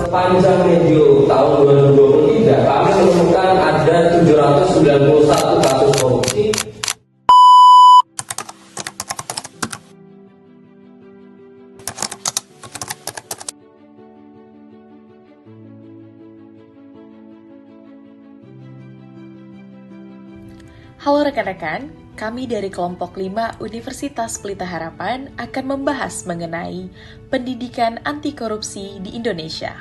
Sepanjang medio tahun 2023, kami menemukan ada 791 kasus korupsi. Halo rekan-rekan, kami dari kelompok 5 Universitas Pelita Harapan akan membahas mengenai pendidikan anti korupsi di Indonesia.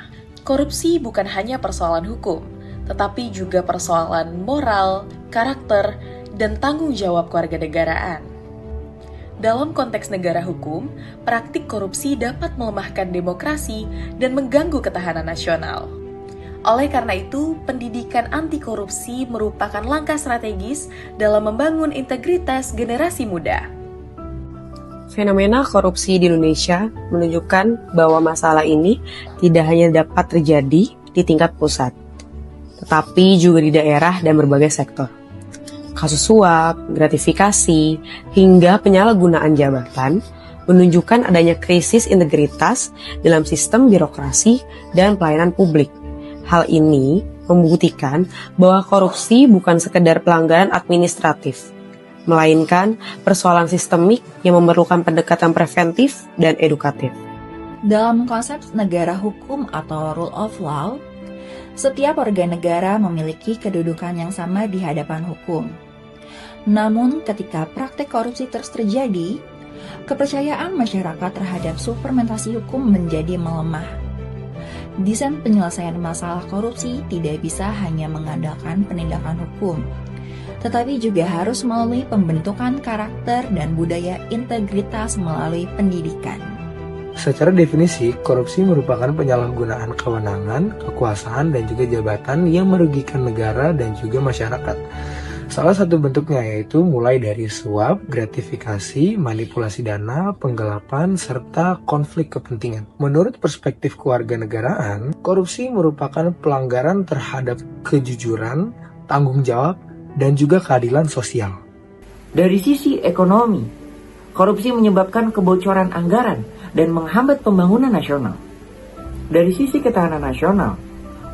Korupsi bukan hanya persoalan hukum, tetapi juga persoalan moral, karakter, dan tanggung jawab kewarganegaraan. Dalam konteks negara hukum, praktik korupsi dapat melemahkan demokrasi dan mengganggu ketahanan nasional. Oleh karena itu, pendidikan anti korupsi merupakan langkah strategis dalam membangun integritas generasi muda. Fenomena korupsi di Indonesia menunjukkan bahwa masalah ini tidak hanya dapat terjadi di tingkat pusat, tetapi juga di daerah dan berbagai sektor. Kasus suap, gratifikasi, hingga penyalahgunaan jabatan menunjukkan adanya krisis integritas dalam sistem birokrasi dan pelayanan publik. Hal ini membuktikan bahwa korupsi bukan sekedar pelanggaran administratif, melainkan persoalan sistemik yang memerlukan pendekatan preventif dan edukatif. Dalam konsep negara hukum atau rule of law, setiap warga negara memiliki kedudukan yang sama di hadapan hukum. Namun, ketika praktek korupsi terus terjadi, kepercayaan masyarakat terhadap suplementasi hukum menjadi melemah. Desain penyelesaian masalah korupsi tidak bisa hanya mengandalkan penindakan hukum, tetapi juga harus melalui pembentukan karakter dan budaya integritas melalui pendidikan. Secara definisi, korupsi merupakan penyalahgunaan kewenangan, kekuasaan, dan juga jabatan yang merugikan negara dan juga masyarakat. Salah satu bentuknya yaitu mulai dari suap, gratifikasi, manipulasi dana, penggelapan, serta konflik kepentingan. Menurut perspektif kewarganegaraan, korupsi merupakan pelanggaran terhadap kejujuran, tanggung jawab, dan juga keadilan sosial. Dari sisi ekonomi, korupsi menyebabkan kebocoran anggaran dan menghambat pembangunan nasional. Dari sisi ketahanan nasional,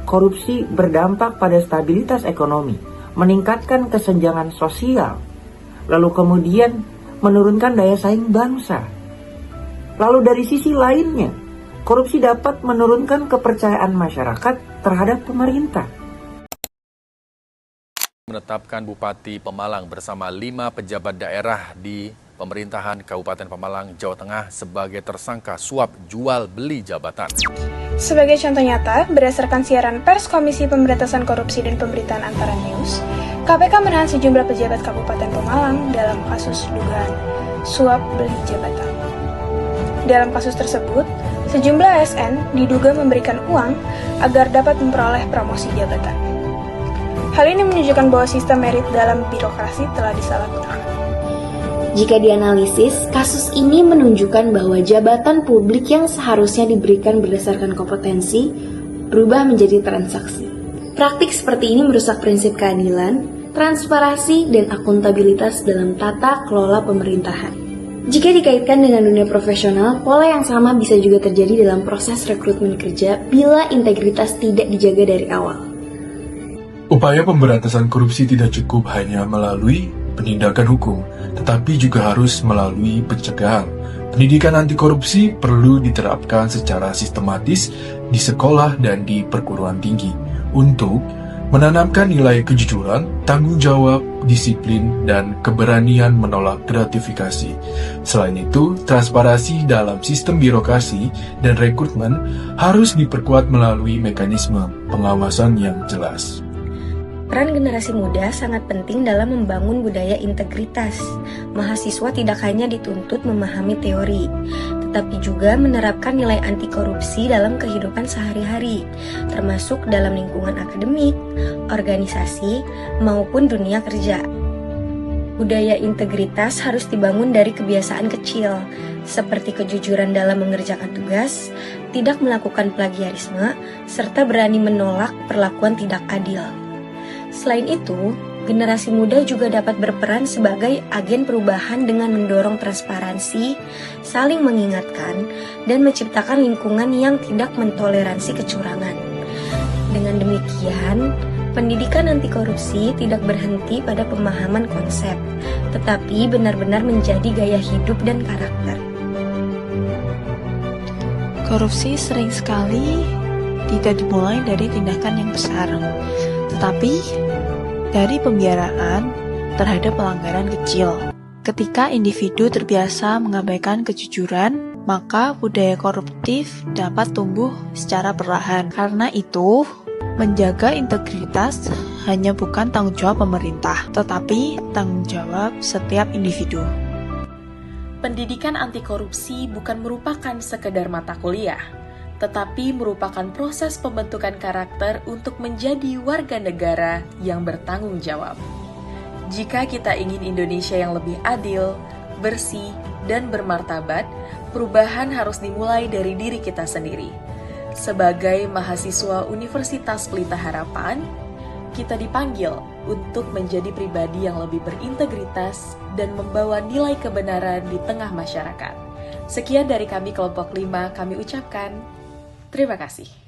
korupsi berdampak pada stabilitas ekonomi, meningkatkan kesenjangan sosial, lalu kemudian menurunkan daya saing bangsa. Lalu dari sisi lainnya, korupsi dapat menurunkan kepercayaan masyarakat terhadap pemerintah. Menetapkan Bupati Pemalang bersama 5 pejabat daerah di pemerintahan Kabupaten Pemalang, Jawa Tengah sebagai tersangka suap jual beli jabatan. Sebagai contoh nyata, berdasarkan siaran pers Komisi Pemberantasan Korupsi dan Pemberitaan Antara News, KPK menahan sejumlah pejabat Kabupaten Pemalang dalam kasus dugaan suap beli jabatan. Dalam kasus tersebut, sejumlah ASN diduga memberikan uang agar dapat memperoleh promosi jabatan. Hal ini menunjukkan bahwa sistem merit dalam birokrasi telah disalahgunakan. Jika dianalisis, kasus ini menunjukkan bahwa jabatan publik yang seharusnya diberikan berdasarkan kompetensi berubah menjadi transaksi. Praktik seperti ini merusak prinsip keadilan, transparansi, dan akuntabilitas dalam tata kelola pemerintahan. Jika dikaitkan dengan dunia profesional, pola yang sama bisa juga terjadi dalam proses rekrutmen kerja bila integritas tidak dijaga dari awal. Upaya pemberantasan korupsi tidak cukup hanya melalui penindakan hukum, tetapi juga harus melalui pencegahan. Pendidikan anti korupsi perlu diterapkan secara sistematis di sekolah dan di perguruan tinggi untuk menanamkan nilai kejujuran, tanggung jawab, disiplin, dan keberanian menolak gratifikasi. Selain itu, transparansi dalam sistem birokrasi dan rekrutmen harus diperkuat melalui mekanisme pengawasan yang jelas. Peran generasi muda sangat penting dalam membangun budaya integritas. Mahasiswa tidak hanya dituntut memahami teori, tetapi juga menerapkan nilai anti korupsi dalam kehidupan sehari-hari, termasuk dalam lingkungan akademik, organisasi, maupun dunia kerja. Budaya integritas harus dibangun dari kebiasaan kecil, seperti kejujuran dalam mengerjakan tugas, tidak melakukan plagiarisme, serta berani menolak perlakuan tidak adil. Selain itu, Generasi muda juga dapat berperan sebagai agen perubahan dengan mendorong transparansi, saling mengingatkan, dan menciptakan lingkungan yang tidak mentoleransi kecurangan. Dengan demikian, pendidikan anti korupsi tidak berhenti pada pemahaman konsep, tetapi benar-benar menjadi gaya hidup dan karakter. Korupsi sering sekali tidak dimulai dari tindakan yang besar, tetapi dari pembiaraan terhadap pelanggaran kecil. Ketika individu terbiasa mengabaikan kejujuran, maka budaya koruptif dapat tumbuh secara perlahan. Karena itu, menjaga integritas hanya bukan tanggung jawab pemerintah, tetapi tanggung jawab setiap individu. Pendidikan anti korupsi bukan merupakan sekedar mata kuliah, tetapi merupakan proses pembentukan karakter untuk menjadi warga negara yang bertanggung jawab. Jika kita ingin Indonesia yang lebih adil, bersih, dan bermartabat, perubahan harus dimulai dari diri kita sendiri. Sebagai mahasiswa Universitas Pelita Harapan, kita dipanggil untuk menjadi pribadi yang lebih berintegritas dan membawa nilai kebenaran di tengah masyarakat. Sekian dari kami kelompok 5, kami ucapkan terima kasih.